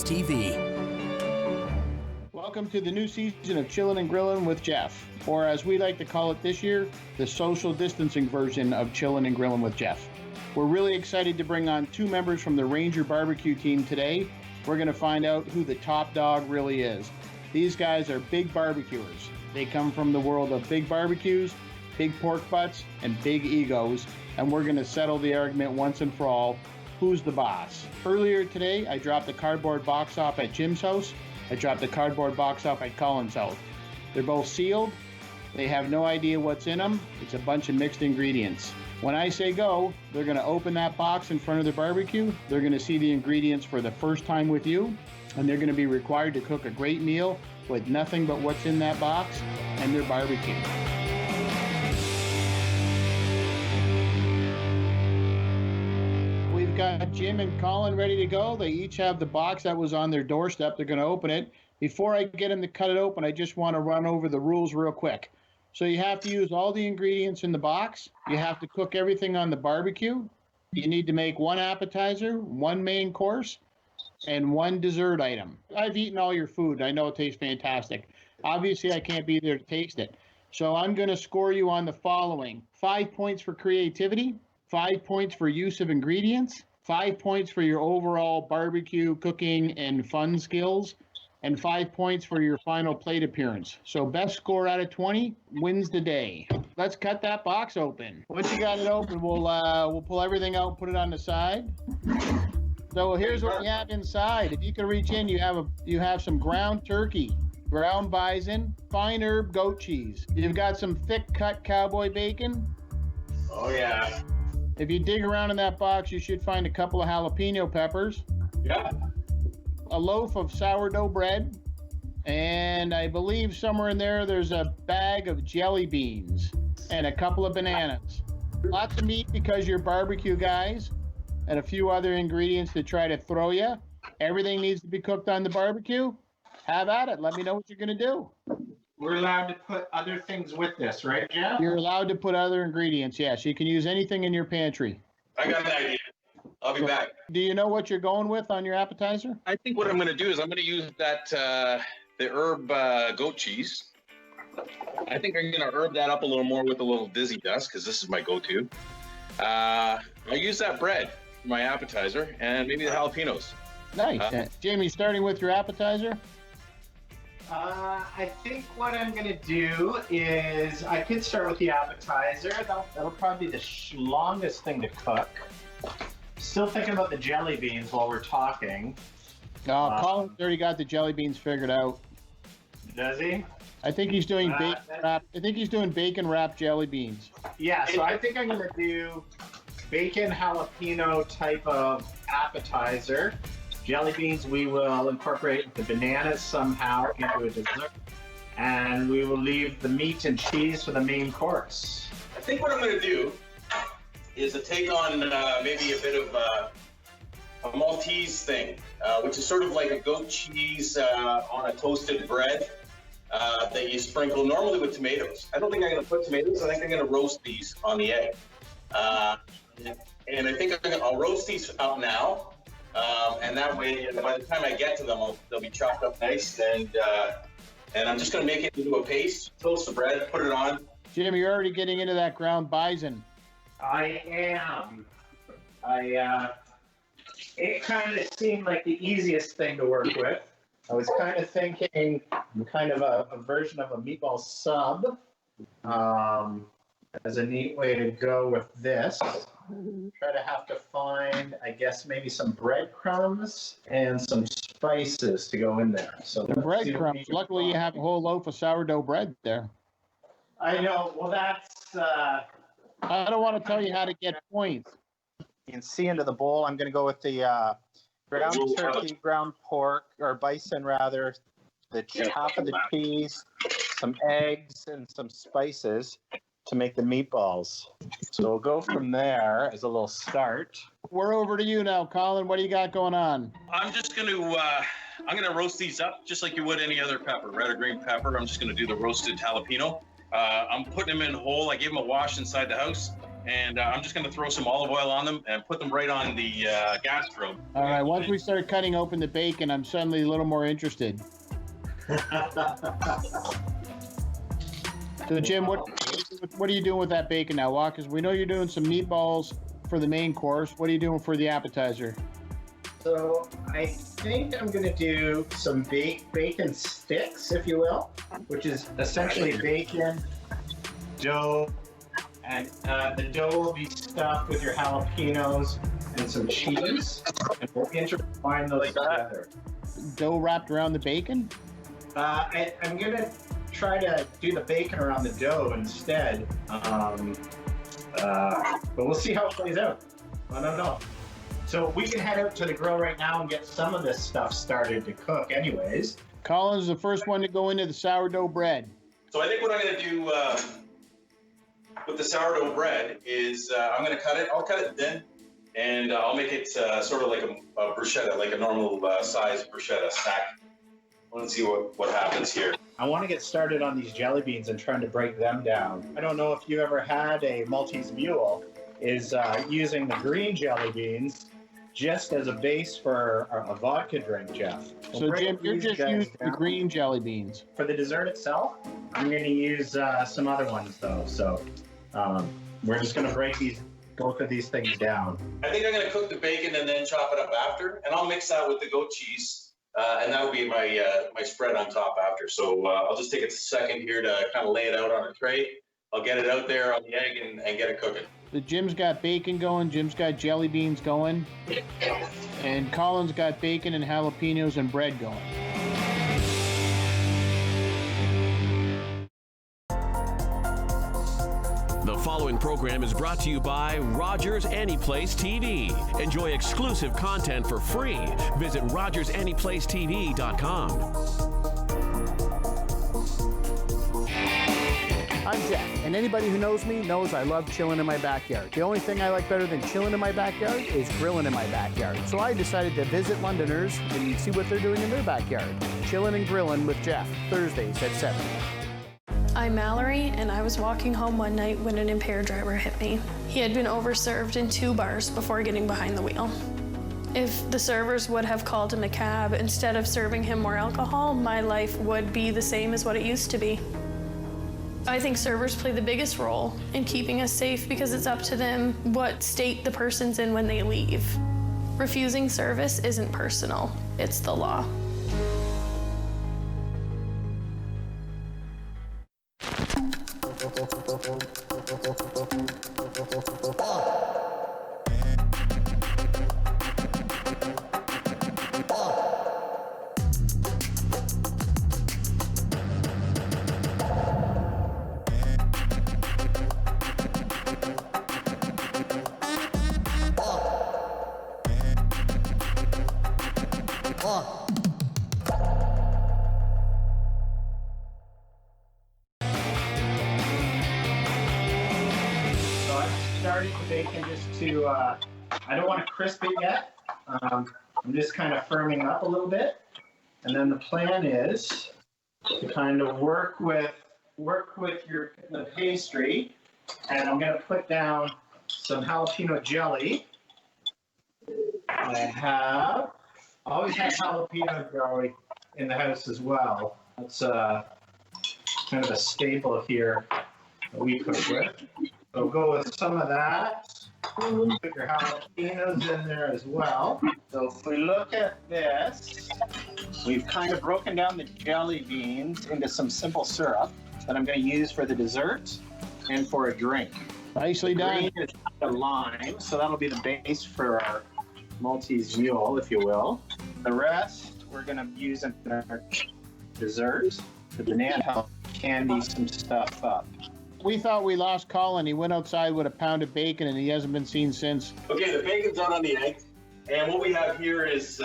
TV. Welcome to the new season of Chillin N Grillin with Jeff, or as we like to call it this year, the social distancing version of Chillin N Grillin with Jeff. We're really excited to bring on two members from the Ranger barbecue team today. We're going to find out who the top dog really is. These guys are big barbecuers. They come from the world of big barbecues, big pork butts, and big egos, and we're going to settle the argument once and for all, who's the boss? Earlier today, I dropped a cardboard box off at Jim's house. I dropped a cardboard box off at Colin's house. They're both sealed. They have no idea what's in them. It's a bunch of mixed ingredients. When I say go, they're going to open that box in front of the barbecue. They're going to see the ingredients for the first time with you, and they're going to be required to cook a great meal with nothing but what's in that box and their barbecue. We've got Jim and Colin ready to go. They each have the box that was on their doorstep. They're going to open it. Before I get them to cut it open, I just want to run over the rules real quick. So you have to use all the ingredients in the box. You have to cook everything on the barbecue. You need to make one appetizer, one main course, and one dessert item. I've eaten all your food. I know it tastes fantastic. Obviously, I can't be there to taste it. So I'm going to score you on the following. 5 points for creativity, 5 points for use of ingredients, 5 points for your overall barbecue, cooking, and fun skills, and 5 points for your final plate appearance. So best score out of 20 wins the day. Let's cut that box open. Once you got it open, we'll pull everything out and put it on the side. So here's what we have inside. If you can reach in, you have some ground turkey, ground bison, fine herb goat cheese. You've got some thick cut cowboy bacon. Oh yeah. If you dig around in that box, you should find a couple of jalapeno peppers. Yeah. A loaf of sourdough bread, and I believe somewhere in there's a bag of jelly beans and a couple of bananas. Lots of meat because you're barbecue guys, and a few other ingredients to try to throw you. Everything needs to be cooked on the barbecue. Have at it. Let me know what you're going to do. We're allowed to put other things with this, right, Jeff? You're allowed to put other ingredients, yes. You can use anything in your pantry. I got an idea. I'll be back. Do you know what you're going with on your appetizer? I think what I'm going to do is I'm going to use that the herb goat cheese. I think I'm going to herb that up a little more with a little dizzy dust because this is my go-to. I'll use that bread for my appetizer and maybe the jalapenos. Nice. Jamie, starting with your appetizer? I think what I'm going to do is I could start with the appetizer. That'll probably be the longest thing to cook. Still thinking about the jelly beans while we're talking. Colin's already got the jelly beans figured out. Does he? I think he's doing bacon wrap. I think he's doing bacon wrapped jelly beans. Yeah, so I think I'm going to do bacon jalapeno type of appetizer. Jelly beans we will incorporate the bananas somehow into a dessert. And we will leave the meat and cheese for the main course. I think what I'm going to do is to take on maybe a bit of a Maltese thing, which is sort of like a goat cheese on a toasted bread that you sprinkle normally with tomatoes. I don't think I'm going to put tomatoes. I think I'm going to roast these on the egg. And I think I'll roast these out now. And that way, by the time I get to them, they'll be chopped up nice. And I'm just going to make it into a paste, toast the bread, put it on. Jim, you're already getting into that ground bison. I am. It kind of seemed like the easiest thing to work with. I was kind of thinking kind of a version of a meatball sub as a neat way to go with this. Try to have to find, I guess, maybe some breadcrumbs and some spices to go in there. So the breadcrumbs. Luckily, you have a whole loaf of sourdough bread there. I know. Well, that's... I don't want to tell you how to get points. You can see into the bowl. I'm going to go with the ground turkey, ground pork, or bison rather, the top of the cheese, some eggs, and some spices to make the meatballs. So we'll go from there as a little start. We're over to you now, Colin. What do you got going on? I'm just going to I'm going to roast these up just like you would any other pepper, red or green pepper. I'm just going to do the roasted jalapeno. I'm putting them in whole. I gave them a wash inside the house. and I'm just going to throw some olive oil on them and put them right on the gas grill. All right, once we start cutting open the bacon, I'm suddenly a little more interested. So Jim, what are you doing with that bacon now? Walk us. We know you're doing some meatballs for the main course. What are you doing for the appetizer? So I think I'm going to do some bacon sticks, if you will, which is essentially bacon, dough, and the dough will be stuffed with your jalapenos and some cheese, and we'll intertwine those together. Dough wrapped around the bacon? I'm going to try to do the bacon around the dough instead, but we'll see how it plays out. I don't know. So we can head out to the grill right now and get some of this stuff started to cook anyways. Colin's the first one to go into the sourdough bread. So I think what I'm going to do with the sourdough bread is I'm going to cut it. I'll cut it thin, and I'll make it sort of like a bruschetta, like a normal size bruschetta stack. Let's see what happens here. I want to get started on these jelly beans and trying to break them down. I don't know if you ever had a Maltese mule, is using the green jelly beans just as a base for a vodka drink, Jeff. So Jim, you're just using the green jelly beans. For the dessert itself, I'm going to use some other ones though. So we're just going to break both of these things down. I think I'm going to cook the bacon and then chop it up after, and I'll mix that with the goat cheese, and that'll be my my spread on top after. So I'll just take a second here to kind of lay it out on a tray. I'll get it out there on the egg and get it cooking. So Jim's got bacon going, Jim's got jelly beans going, and Colin's got bacon and jalapenos and bread going. The following program is brought to you by Rogers Anyplace TV. Enjoy exclusive content for free. Visit RogersAnyplaceTV.com. I'm Jeff, and anybody who knows me knows I love chilling in my backyard. The only thing I like better than chilling in my backyard is grilling in my backyard. So I decided to visit Londoners and see what they're doing in their backyard. Chillin and Grillin with Jeff, Thursdays at 7. I'm Mallory, and I was walking home one night when an impaired driver hit me. He had been overserved in 2 bars before getting behind the wheel. If the servers would have called him a cab instead of serving him more alcohol, my life would be the same as what it used to be. I think servers play the biggest role in keeping us safe because it's up to them what state the person's in when they leave. Refusing service isn't personal, it's the law. Starting the bacon just to, I don't want to crisp it yet. I'm just kind of firming up a little bit. And then the plan is to kind of work with the pastry. And I'm going to put down some jalapeno jelly. I always have jalapeno jelly in the house as well. That's kind of a staple here that we cook with. So go with some of that. Put your jalapenos in there as well. So if we look at this, we've kind of broken down the jelly beans into some simple syrup that I'm going to use for the dessert and for a drink. Nicely done. Green is the lime, so that'll be the base for our Maltese mule, if you will. The rest we're going to use in our dessert. The banana help candy some stuff up. We thought we lost Colin. He went outside with a pound of bacon and he hasn't been seen since. Okay, the bacon's out on the egg, and what we have here is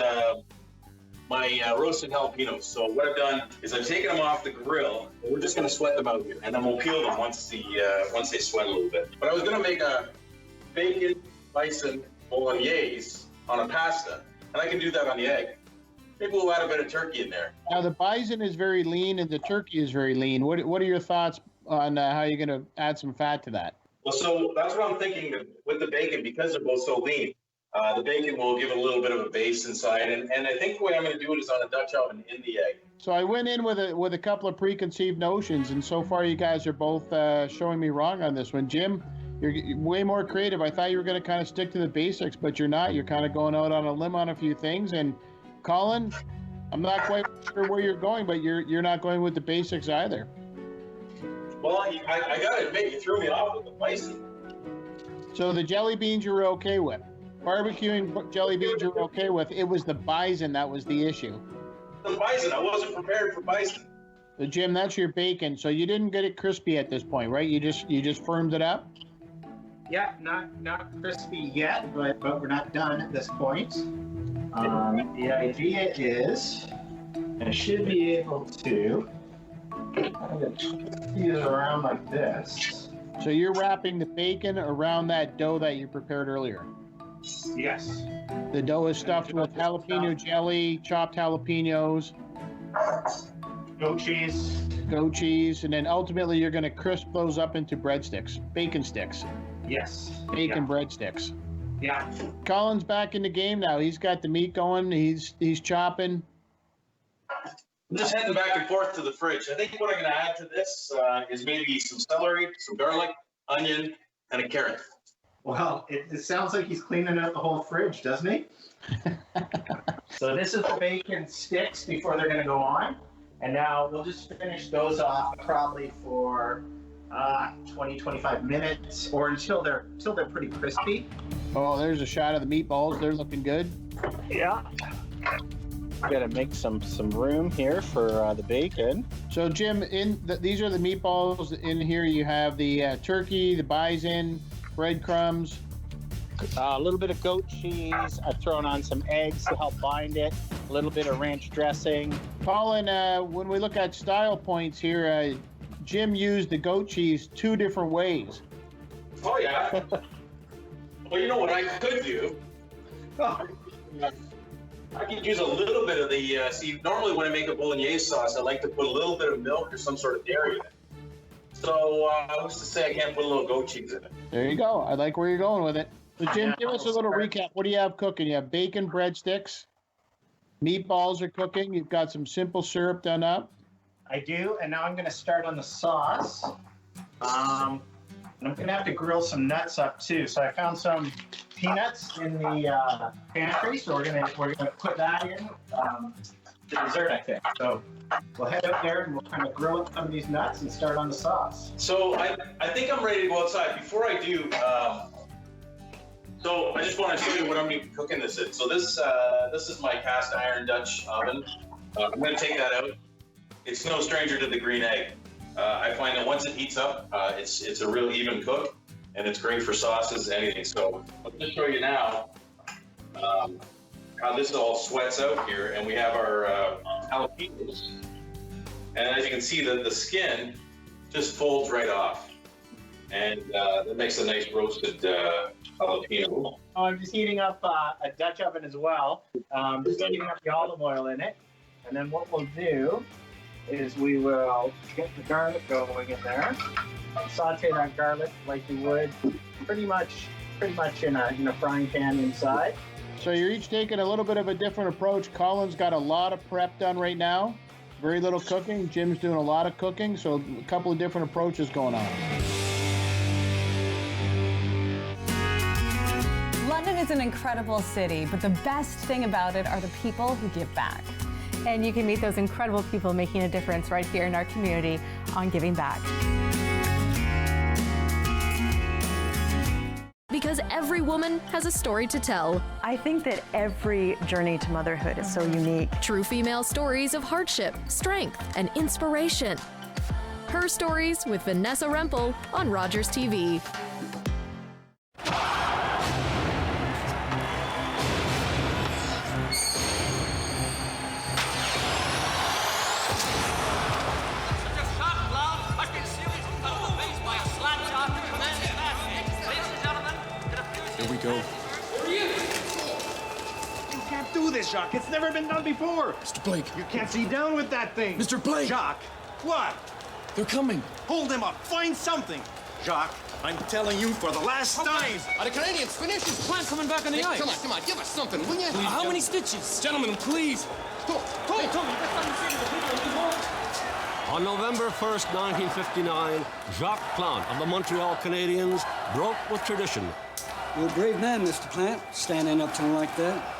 my roasted jalapenos. So what I've done is I've taken them off the grill, and we're just going to sweat them out here, and then we'll peel them once they sweat a little bit. But I was going to make a bacon bison bolognese on a pasta, and I can do that on the egg. Maybe we'll add a bit of turkey in there. Now the bison is very lean and the turkey is very lean. What are your thoughts on how you're going to add some fat to that? Well, so that's what I'm thinking with the bacon, because they're both so lean. The bacon will give it a little bit of a base inside, and I think the way I'm going to do it is on a Dutch oven in the egg. So I went in with a couple of preconceived notions, and so far you guys are both showing me wrong on this one. Jim, you're way more creative. I thought you were going to kind of stick to the basics, but you're not. You're kind of going out on a limb on a few things. And Colin, I'm not quite sure where you're going, but you're not going with the basics either. Well, I got to admit, you threw me off with the bison. So the jelly beans you were okay with. Barbecuing jelly beans you were okay with. It was the bison that was the issue. The bison, I wasn't prepared for bison. So Jim, that's your bacon. So you didn't get it crispy at this point, right? You just firmed it up? Yeah, not crispy yet, but we're not done at this point. The idea is, I should be able to twist these around like this. So you're wrapping the bacon around that dough that you prepared earlier? Yes. The dough is stuffed with jalapeno jelly, chopped jalapenos, goat cheese, and then ultimately you're going to crisp those up into breadsticks, bacon sticks. Yes. Bacon breadsticks. Yeah. Colin's back in the game now. He's got the meat going. He's chopping. I'm just heading back and forth to the fridge. I think what I'm going to add to this is maybe some celery, some garlic, onion, and a carrot. Well, it sounds like he's cleaning out the whole fridge, doesn't he? So this is the bacon sticks before they're going to go on. And now we'll just finish those off probably for 20, 25 minutes or until they're pretty crispy. Oh, there's a shot of the meatballs. They're looking good. Yeah. Got to make some room here for the bacon. So Jim, these are the meatballs. In here you have the turkey, the bison, breadcrumbs, a little bit of goat cheese. I've thrown on some eggs to help bind it. A little bit of ranch dressing. Colin, when we look at style points here, Jim used the goat cheese 2 different ways. Oh, yeah. Well, you know what I could do? I could use a little bit of the, see, normally when I make a bolognese sauce, I like to put a little bit of milk or some sort of dairy in it. So, who's to say I can't put a little goat cheese in it? There you go. I like where you're going with it. So, Jim, give us a little recap. What do you have cooking? You have bacon breadsticks. Meatballs are cooking. You've got some simple syrup done up. I do, and now I'm going to start on the sauce. And I'm going to have to grill some nuts up too. So I found some peanuts in the pantry, so we're gonna put that in the dessert, I think. So we'll head out there and we'll kind of grill up some of these nuts and start on the sauce. So I think I'm ready to go outside. Before I do, so I just want to show you what I'm going to be cooking this in. So this is my cast iron Dutch oven. I'm going to take that out. It's no stranger to the green egg. I find that once it heats up, it's a real even cook, and it's great for sauces, anything. So I'll just show you now how this all sweats out here, and we have our jalapenos. And as you can see, the skin just folds right off, and that makes a nice roasted jalapeno. Oh, I'm just heating up a Dutch oven as well. Just heating up the olive oil in it, and then what we'll do is we will get the garlic going in there. Saute that garlic like you would pretty much in a frying pan inside. So you're each taking a little bit of a different approach. Colin's got a lot of prep done right now. Very little cooking. Jim's doing a lot of cooking. So a couple of different approaches going on. London is an incredible city, but the best thing about it are the people who give back. And you can meet those incredible people making a difference right here in our community on Giving Back. Because every woman has a story to tell. I think that every journey to motherhood is so unique. True female stories of hardship, strength, and inspiration. Her Stories with Vanessa Rempel on Rogers TV. Go. You can't do this, Jacques. It's never been done before. Mr. Blake. You can't see down with that thing. Mr. Blake. Jacques. What? They're coming. Hold them up. Find something. Jacques, I'm telling you for the last time. Are the Canadians finished? Is Plant coming back on the ice? Come on, give us something, will you? Please, how many stitches? Gentlemen, please. Come on. On November 1st, 1959, Jacques Plant of the Montreal Canadiens broke with tradition. You're a brave man, Mr. Plant, standing up to him like that.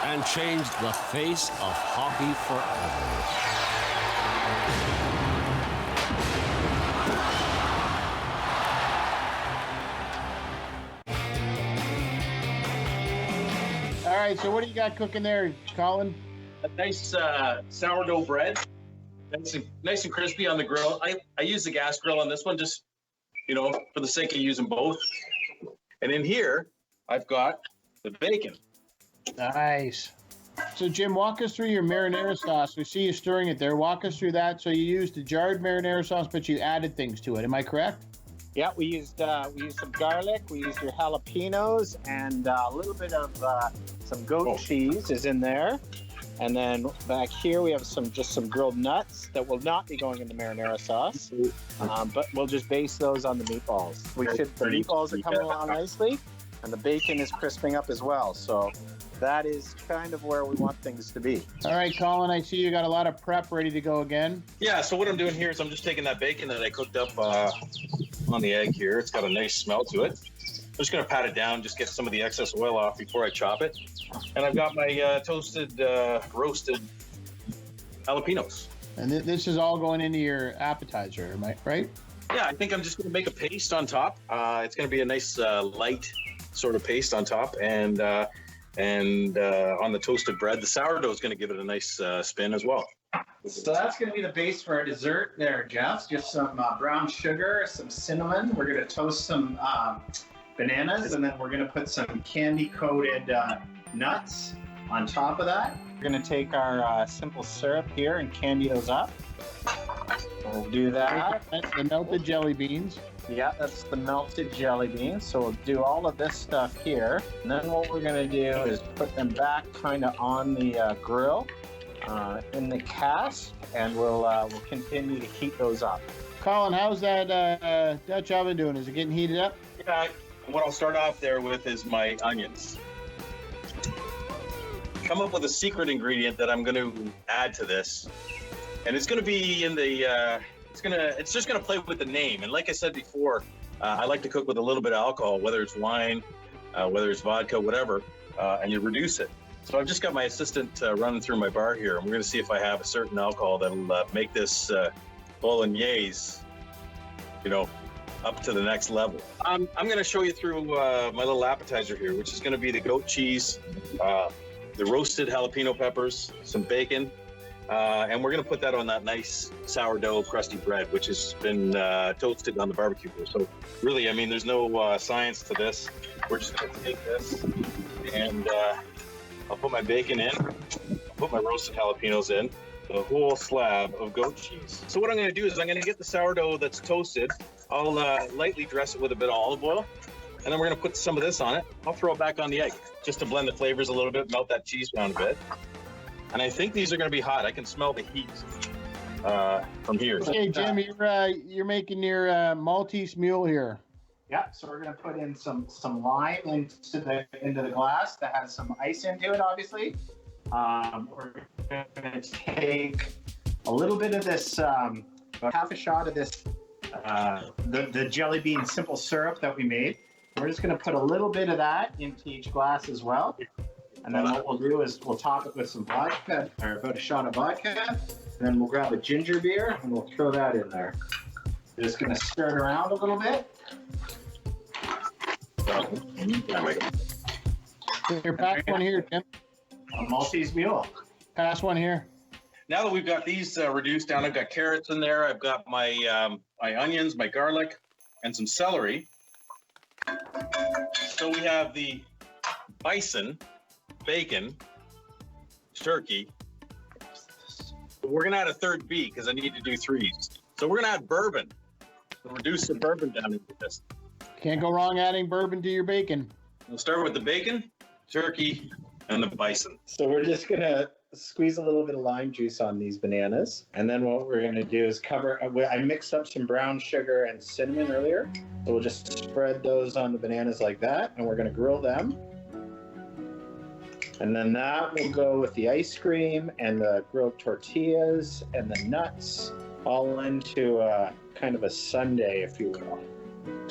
And changed the face of hockey forever. All right, so what do you got cooking there, Colin? A nice sourdough bread, nice and crispy on the grill. I use the gas grill on this one, just for the sake of using both. And in here, I've got the bacon. Nice. So Jim, walk us through your marinara sauce. We see you stirring it there. Walk us through that. So you used the jarred marinara sauce, but you added things to it. Am I correct? Yeah, we used some garlic, we used your jalapenos, and a little bit of some goat cheese is in there. And then back here we have just some grilled nuts that will not be going in the marinara sauce, but we'll just base those on the meatballs. The meatballs are coming along nicely, and the bacon is crisping up as well. So that is kind of where we want things to be. All right, Colin, I see you got a lot of prep ready to go again. Yeah, so what I'm doing here is I'm just taking that bacon that I cooked up on the egg here. It's got a nice smell to it. I'm just going to pat it down, just get some of the excess oil off before I chop it. And I've got my toasted, roasted jalapenos. And this is all going into your appetizer, am I right? Yeah, I think I'm just going to make a paste on top. It's going to be a nice light sort of paste on top. And on the toasted bread, the sourdough is going to give it a nice spin as well. So that's going to be the base for our dessert there, Jeff. Just some brown sugar, some cinnamon. We're going to toast some bananas, and then we're going to put some candy-coated nuts on top of that. We're going to take our simple syrup here and candy those up. We'll do that. That's the melted jelly beans. Yeah, that's the melted jelly beans. So we'll do all of this stuff here. And then what we're going to do is put them back kind of on the grill in the cast, and we'll continue to heat those up. Colin, how's that Dutch oven doing? Is it getting heated up? Yeah, what I'll start off there with is my onions. Come up with a secret ingredient that I'm going to add to this, and it's going to be in the it's just going to play with the name. And like I said before, I like to cook with a little bit of alcohol, whether it's wine, whether it's vodka, whatever, and you reduce it. So I've just got my assistant running through my bar here, and we're going to see if I have a certain alcohol that'll make this bolognese, up to the next level. I'm going to show you through my little appetizer here, which is going to be the goat cheese, the roasted jalapeno peppers, some bacon, and we're going to put that on that nice sourdough crusty bread, which has been toasted on the barbecue grill. So really, there's no science to this. We're just going to take this, and I'll put my bacon in, put my roasted jalapenos in, the whole slab of goat cheese. So what I'm going to do is I'm going to get the sourdough that's toasted. I'll lightly dress it with a bit of olive oil, and then we're going to put some of this on it. I'll throw it back on the egg just to blend the flavors a little bit, melt that cheese down a bit. And I think these are going to be hot. I can smell the heat from here. Okay, Jim, you're making your Maltese mule here. Yeah, so we're going to put in some lime into the glass that has some ice into it, obviously. We're going to take a little bit of this, about half a shot of this, the jelly bean simple syrup that we made. We're just going to put a little bit of that into each glass as well. And then what we'll do is we'll top it with some vodka, or about a shot of vodka. And then we'll grab a ginger beer and we'll throw that in there. We're just going to stir it around a little bit. Here, pass one here, Jim. A Maltese mule. Pass one here. Now that we've got these reduced down, I've got carrots in there. I've got my my onions, my garlic, and some celery. So we have the bison, bacon, turkey. We're going to add a third B because I need to do threes. So we're going to add bourbon. We'll reduce the bourbon down into this. Can't go wrong adding bourbon to your bacon. We'll start with the bacon, turkey, and the bison. So we're just going to squeeze a little bit of lime juice on these bananas. And then what we're going to do is I mixed up some brown sugar and cinnamon earlier. So we'll just spread those on the bananas like that. And we're going to grill them. And then that will go with the ice cream and the grilled tortillas and the nuts all into kind of a sundae, if you will.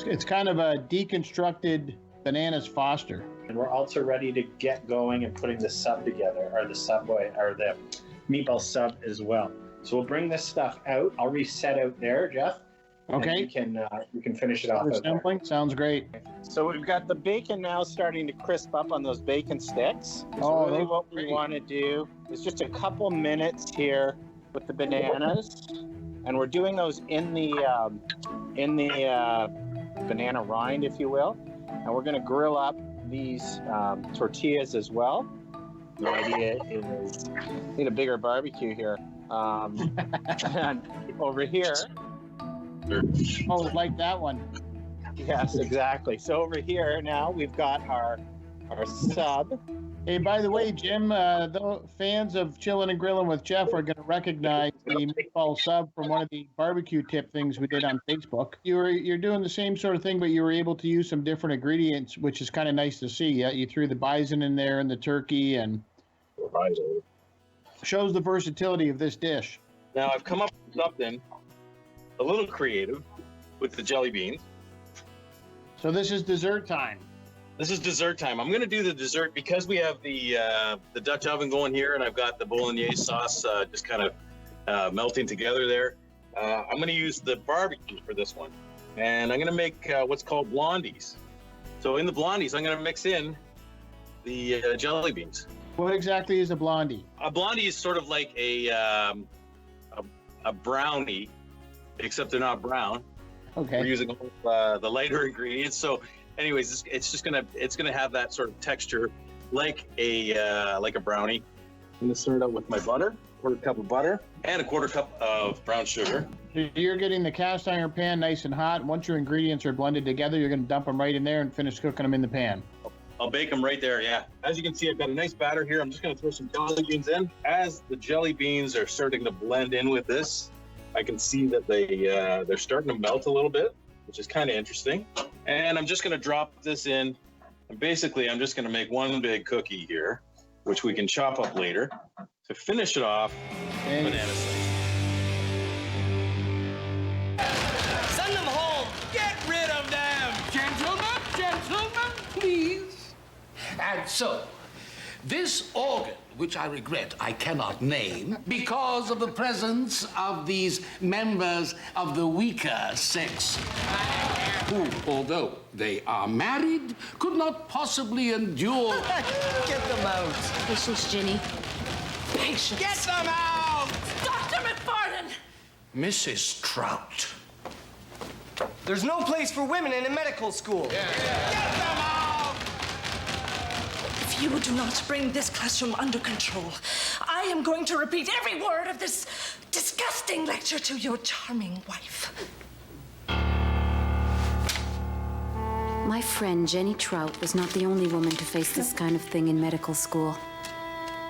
It's kind of a deconstructed bananas Foster. And we're also ready to get going and putting the sub together, or the Subway, or the meatball sub as well. So we'll bring this stuff out. I'll reset out there, Jeff. Okay. And you can finish it off. Sampling sounds great. So we've got the bacon now starting to crisp up on those bacon sticks. So really what we want to do is just a couple minutes here with the bananas, and we're doing those in the banana rind, if you will. And we're going to grill up these tortillas as well. The idea is need a bigger barbecue here. And over here. Oh, like that one. Yes, exactly. So over here now we've got our sub. Hey, by the way, Jim, the fans of Chillin and Grillin with Jeff are going to recognize the meatball sub from one of the barbecue tip things we did on Facebook. You're doing the same sort of thing, but you were able to use some different ingredients, which is kind of nice to see. Yeah, you threw the bison in there and the turkey, and shows the versatility of this dish. Now I've come up with something a little creative with the jelly beans. So this is dessert time. This is dessert time. I'm going to do the dessert because we have the Dutch oven going here, and I've got the bolognese sauce just kind of melting together there. I'm going to use the barbecue for this one, and I'm going to make what's called blondies. So in the blondies, I'm going to mix in the jelly beans. What exactly is a blondie? A blondie is sort of like a brownie, except they're not brown. Okay. We're using the lighter ingredients. So anyways, it's gonna have that sort of texture like a brownie. I'm gonna start out with my butter, quarter cup of butter, and a quarter cup of brown sugar. You're getting the cast iron pan nice and hot. Once your ingredients are blended together, you're gonna dump them right in there and finish cooking them in the pan. I'll bake them right there, yeah. As you can see, I've got a nice batter here. I'm just gonna throw some jelly beans in. As the jelly beans are starting to blend in with this, I can see that they're starting to melt a little bit, which is kind of interesting. And I'm just going to drop this in. And basically, I'm just going to make one big cookie here, which we can chop up later. To finish it off, banana slice. Send them home. Get rid of them. Gentlemen, please. And so, this organ, which I regret I cannot name because of the presence of these members of the weaker sex, who, although they are married, could not possibly endure. Get them out. Patience, Ginny. Patience. Get them out! Dr. McFarland! Mrs. Trout. There's no place for women in a medical school. Get them out! If you do not bring this classroom under control, I am going to repeat every word of this disgusting lecture to your charming wife. My friend Jenny Trout was not the only woman to face this kind of thing in medical school.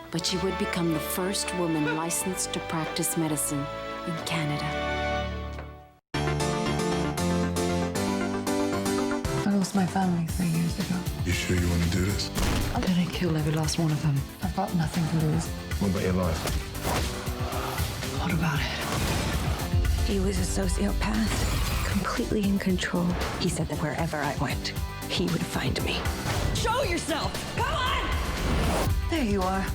But she would become the first woman licensed to practice medicine in Canada. I lost my family 3 years ago. You sure you want to do this? I'm gonna kill every last one of them. I've got nothing to lose. What about your life? What about it? He was a sociopath, completely in control. He said that wherever I went, he would find me. Show yourself! Come on! There you are.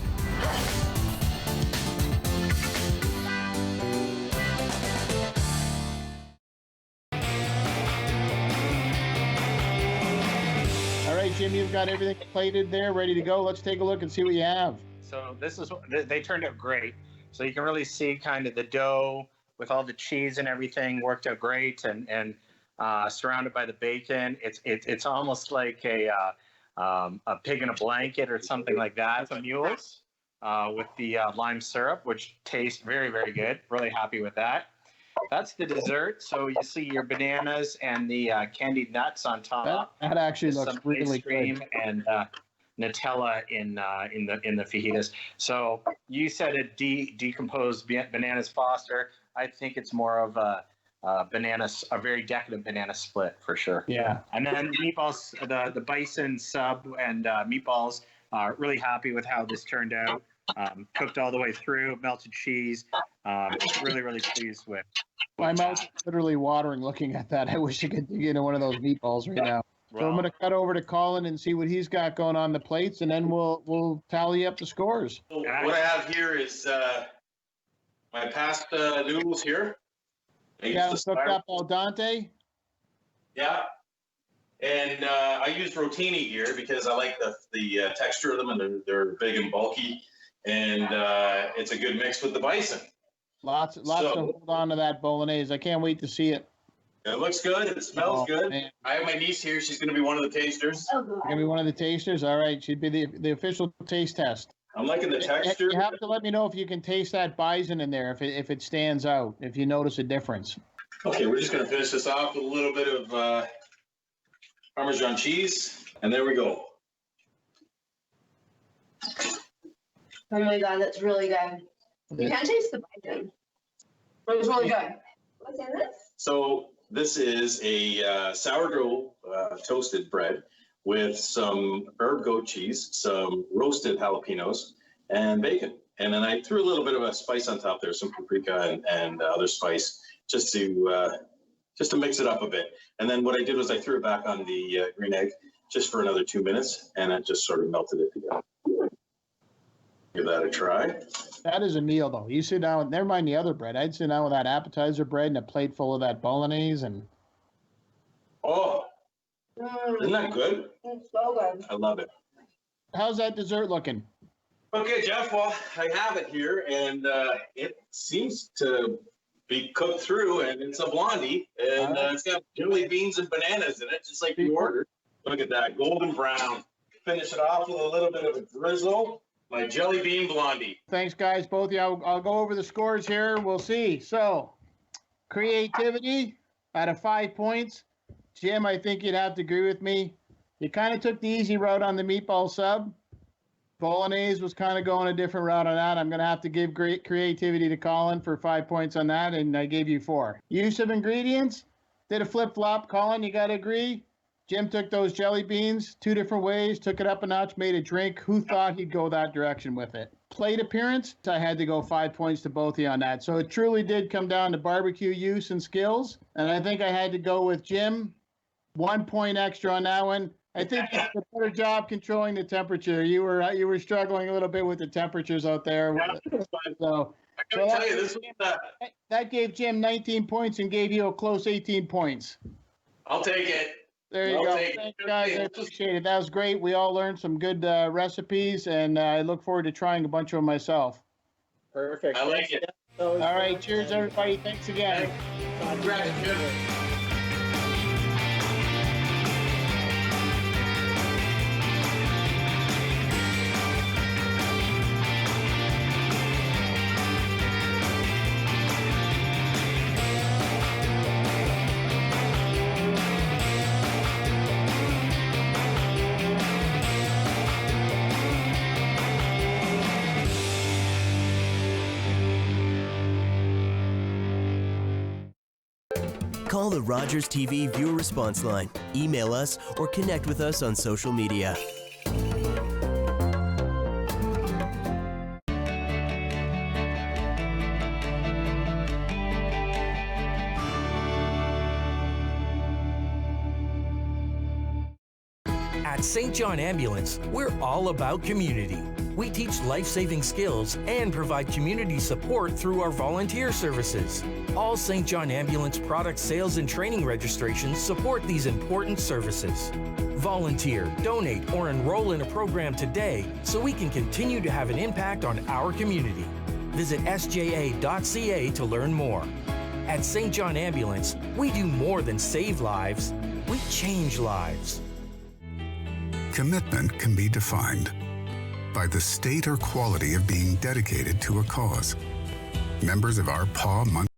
All right, Jim, you've got everything plated there, ready to go. Let's take a look and see what you have. So this is they turned out great. So you can really see kind of the dough with all the cheese and everything worked out great, and surrounded by the bacon. It's almost like a pig in a blanket or something like that. The mules with the lime syrup, which tastes very, very good. Really happy with that. That's the dessert. So you see your bananas and the candied nuts on top. That actually looks some really ice cream good. And Nutella in the fajitas. So you said a decomposed bananas Foster. I think it's more of a very decadent banana split for sure. Yeah. And then meatballs, the bison sub and meatballs. Really happy with how this turned out. Cooked all the way through, melted cheese. Really pleased with. My mouth's literally watering looking at that. I wish I could dig into one of those meatballs right now. So I'm going to cut over to Colin and see what he's got going on the plates, and then we'll tally up the scores. So what I have here is my pasta noodles here. Yeah, cooked up al dente. Yeah. And I use rotini here because I like the texture of them, and they're big and bulky, and it's a good mix with the bison. Lots to hold on to that bolognese. I can't wait to see it. It looks good. It smells good. Man. I have my niece here. She's going to be one of the tasters. Going to be one of the tasters? All right. She'd be the official taste test. I'm liking the texture. You have to let me know if you can taste that bison in there, if it stands out, if you notice a difference. Okay, we're just going to finish this off with a little bit of Parmesan cheese, and there we go. Oh my God, that's really good. You can taste the bison. It was really good. What's in this? So this is a sourdough toasted bread with some herb goat cheese, some roasted jalapenos, and bacon. And then I threw a little bit of a spice on top there, some paprika and other spice, just to mix it up a bit. And then what I did was I threw it back on the green egg just for another 2 minutes, and it just sort of melted it together. Give that a try. That is a meal, though. You sit down, never mind the other bread. I'd sit down with that appetizer bread and a plate full of that bolognese. And oh, isn't that good? It's so good. I love it. How's that dessert looking? Okay, Jeff, well, I have it here, and it seems to be cooked through, and it's a blondie, and it's got jelly beans and bananas in it, just like you ordered. Look at that, golden brown. Finish it off with a little bit of a drizzle. My jelly bean blondie. Thanks, guys, both of you. I'll go over the scores here. We'll see. So, creativity out of 5 points. Jim, I think you'd have to agree with me. You kind of took the easy route on the meatball sub. Bolognese was kind of going a different route on that. I'm going to have to give great creativity to Colin for 5 points on that, and I gave you 4. Use of ingredients, did a flip-flop. Colin, you got to agree. Jim took those jelly beans 2 different ways, took it up a notch, made a drink. Who thought he'd go that direction with it? Plate appearance, I had to go 5 points to both of you on that. So it truly did come down to barbecue use and skills. And I think I had to go with Jim. 1 point extra on that one. I think you did a better job controlling the temperature. You were struggling a little bit with the temperatures out there. So I gotta tell you, this was that gave Jim 19 points and gave you a close 18 points. I'll take it. There you go. Thanks, guys. I appreciate it. That was great. We all learned some good recipes, and I look forward to trying a bunch of them myself. Perfect. I like it. All right. Cheers, everybody. Thanks again. Congrats, Jim. Call the Rogers TV viewer response line, email us, or connect with us on social media. At St. John Ambulance, we're all about community. We teach life-saving skills and provide community support through our volunteer services. All St. John Ambulance product sales and training registrations support these important services. Volunteer, donate, or enroll in a program today so we can continue to have an impact on our community. Visit sja.ca to learn more. At St. John Ambulance, we do more than save lives, we change lives. Commitment can be defined by the state or quality of being dedicated to a cause. Members of our PAW Month